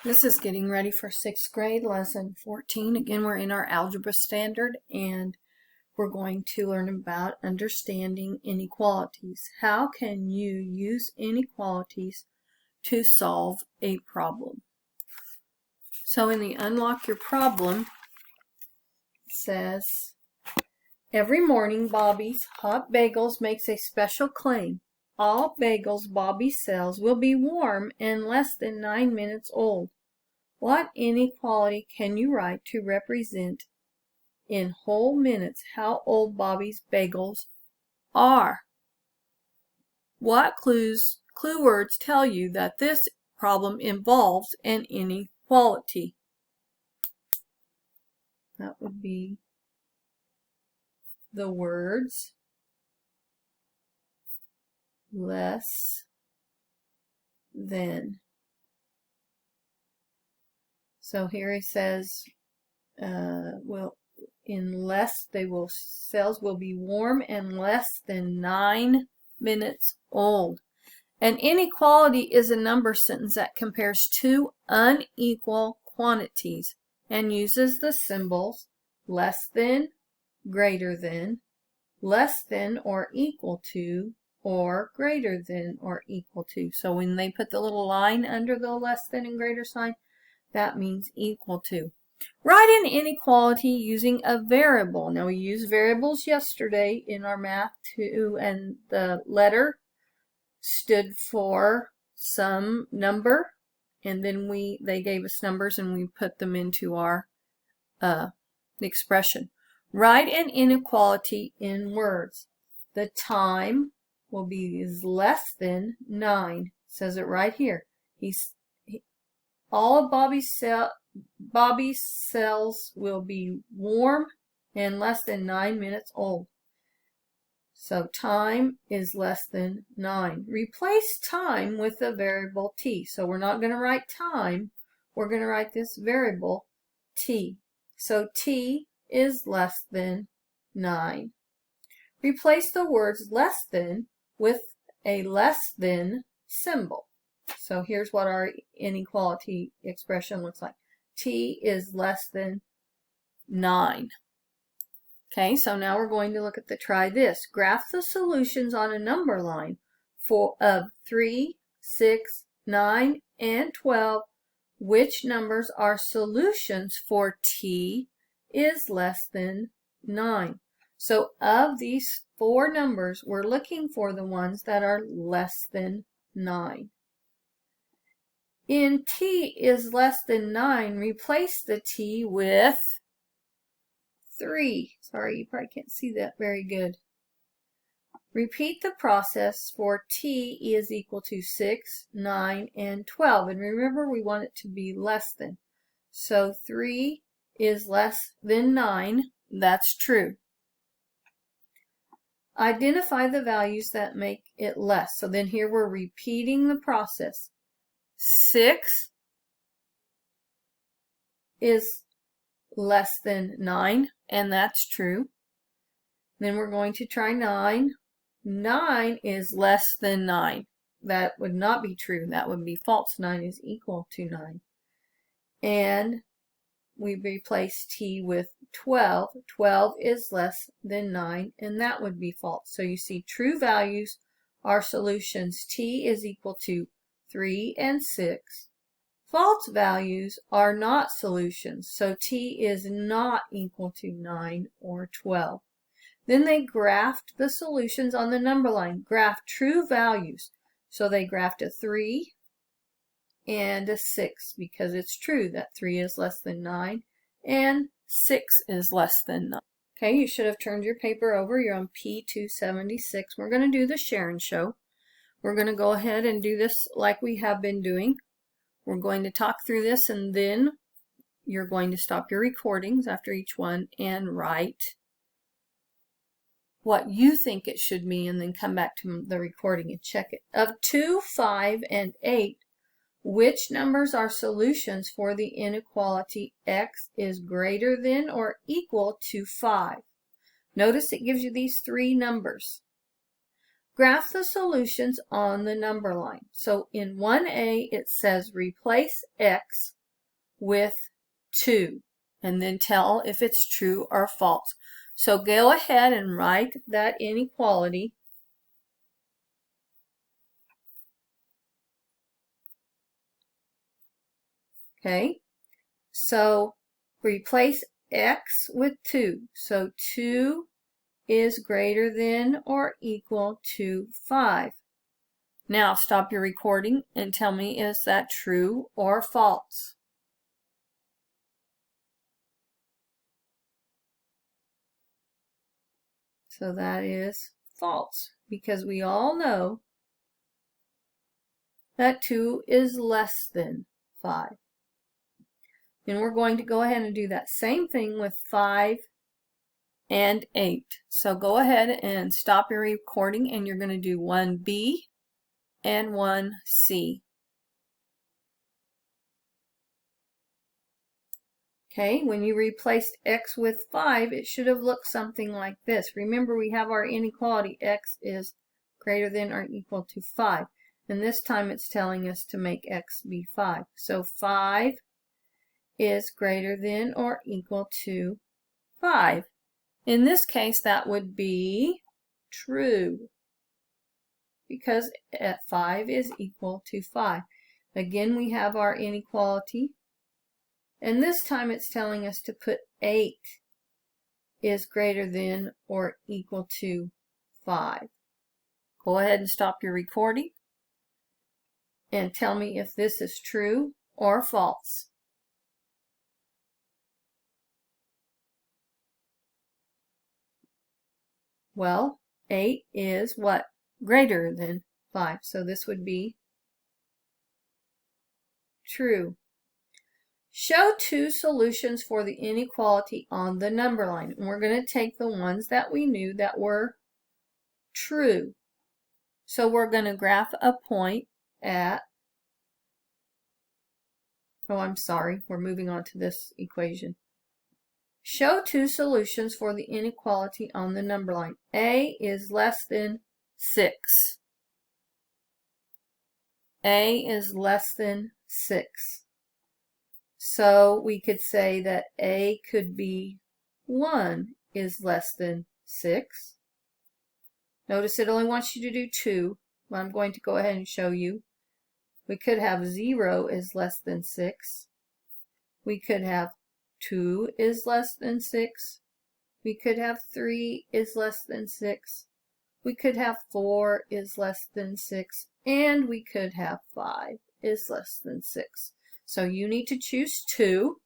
This is getting ready for 6th grade, lesson 14. Again, we're in our algebra standard, and we're going to learn about understanding inequalities. How can you use inequalities to solve a problem? So in the Unlock Your Problem, it says, every morning Bobby's Hot Bagels makes a special claim. All bagels Bobby sells will be warm and less than 9 minutes old. What inequality can you write to represent in whole minutes how old Bobby's bagels are? What clue words tell you that this problem involves an inequality? That would be the words less than. So here he says, cells will be warm and less than 9 minutes old. An inequality is a number sentence that compares two unequal quantities and uses the symbols less than, greater than, less than or equal to, or greater than or equal to. So when they put the little line under the less than and greater sign, that means equal to. Write an inequality using a variable. Now we used variables yesterday in our math too, and the letter stood for some number, and then they gave us numbers and we put them into our expression. Write an inequality in words. The time will be is less than 9. It says it right here. All of Bobby's cells will be warm and less than 9 minutes old. So time is less than 9. Replace time with the variable t. So we're not going to write time. We're going to write this variable t. So t is less than 9. Replace the words less than with a less than symbol. So here's what our inequality expression looks like. T is less than 9. Okay, so now we're going to look at try this. Graph the solutions on a number line of 3, 6, 9, and 12. Which numbers are solutions for t is less than 9? So of these 4 numbers, we're looking for the ones that are less than 9. In t is less than 9, replace the t with 3. Sorry, you probably can't see that very good. Repeat the process for t is equal to 6, 9, and 12. And remember, we want it to be less than. So 3 is less than 9. That's true. Identify the values that make it less. So then here we're repeating the process. 6 is less than 9, and that's true. Then we're going to try 9. 9 is less than 9. That would not be true. That would be false. 9 is equal to 9. And we replace t with 12. 12 is less than 9, and that would be false. So you see, true values are solutions. T is equal to 3 and 6. False values are not solutions, so t is not equal to 9 or 12. Then they graphed the solutions on the number line. Graph true values. So they graphed a 3 and a 6 because it's true that 3 is less than 9 and 6 is less than 9. Okay, you should have turned your paper over. You're on P276. We're going to do the share and show. We're going to go ahead and do this like we have been doing. We're going to talk through this, and then you're going to stop your recordings after each one and write what you think it should be, and then come back to the recording and check it. Of 2, 5, and 8, which numbers are solutions for the inequality x is greater than or equal to 5? Notice it gives you these 3 numbers. Graph the solutions on the number line. So in 1a, it says replace x with 2, and then tell if it's true or false. So go ahead and write that inequality. Okay, so replace x with 2. So 2 is greater than or equal to 5. Now stop your recording and tell me, is that true or false? So that is false, because we all know that 2 is less than 5. Then we're going to go ahead and do that same thing with 5 and 8. So go ahead and stop your recording, and you're going to do 1B and 1C. Okay, when you replaced x with 5, it should have looked something like this. Remember, we have our inequality, x is greater than or equal to 5. And this time it's telling us to make x be 5. So 5 is greater than or equal to 5. In this case, that would be true, because 5 is equal to 5. Again, we have our inequality. And this time it's telling us to put 8 is greater than or equal to 5. Go ahead and stop your recording and tell me if this is true or false. Well, 8 is what? Greater than 5. So this would be true. Show 2 solutions for the inequality on the number line. And we're going to take the ones that we knew that were true. So we're going to graph a point at, we're moving on to this equation. Show 2 solutions for the inequality on the number line. A is less than 6. A is less than 6. So we could say that A could be 1 is less than 6. Notice it only wants you to do 2, but I'm going to go ahead and show you. We could have 0 is less than 6. We could have 2 is less than 6. We could have 3 is less than 6. We could have 4 is less than 6. And we could have 5 is less than 6. So you need to choose 2,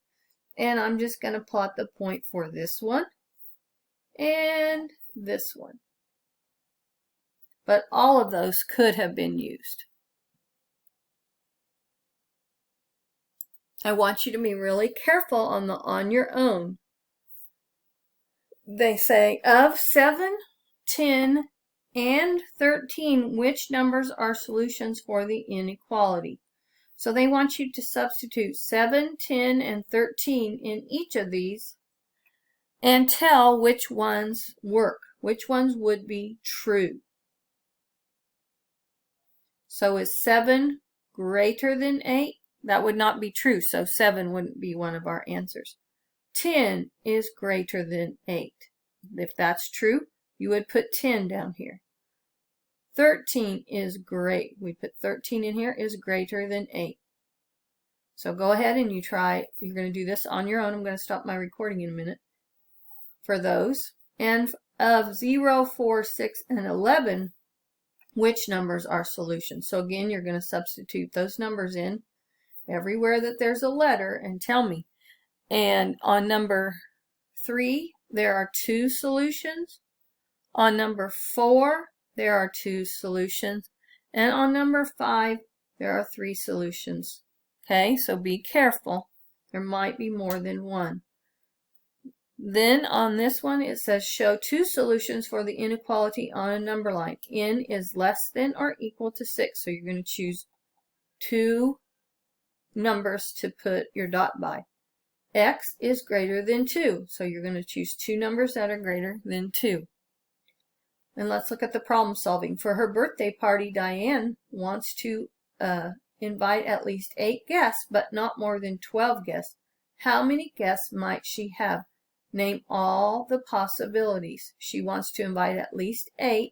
and I'm just going to plot the point for this one and this one. But all of those could have been used. I want you to be really careful on your own. They say of 7, 10, and 13, which numbers are solutions for the inequality? So they want you to substitute 7, 10, and 13 in each of these and tell which ones work, which ones would be true. So is 7 greater than 8? That would not be true, so 7 wouldn't be one of our answers. 10 is greater than 8. If that's true, you would put 10 down here. 13 is great. We put 13 in here, is greater than 8. So go ahead and you try. You're going to do this on your own. I'm going to stop my recording in a minute for those. And of 0, 4, 6, and 11, which numbers are solutions? So again, you're going to substitute those numbers in everywhere that there's a letter and tell me. And on number 3, there are 2 solutions. On number 4, there are 2 solutions. And on number 5, there are 3 solutions. Okay, so be careful. There might be more than one. Then on this one, it says show 2 solutions for the inequality on a number line. N is less than or equal to 6. So you're going to choose 2 numbers to put your dot by. X is greater than 2. So you're going to choose 2 numbers that are greater than 2. And let's look at the problem solving. For her birthday party, Diane wants to invite at least 8 guests, but not more than 12 guests. How many guests might she have? Name all the possibilities. She wants to invite at least 8,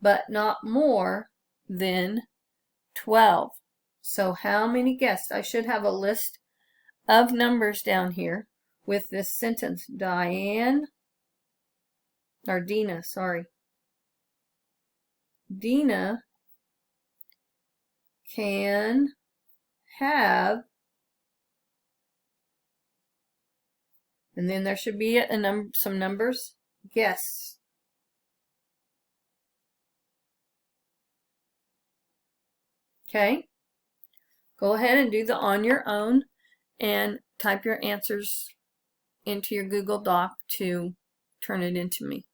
but not more than 12. So how many guests? I should have a list of numbers down here with this sentence. Dina can have, and then there should be some numbers, guests. Okay, go ahead and do the on your own and type your answers into your Google Doc to turn it into me.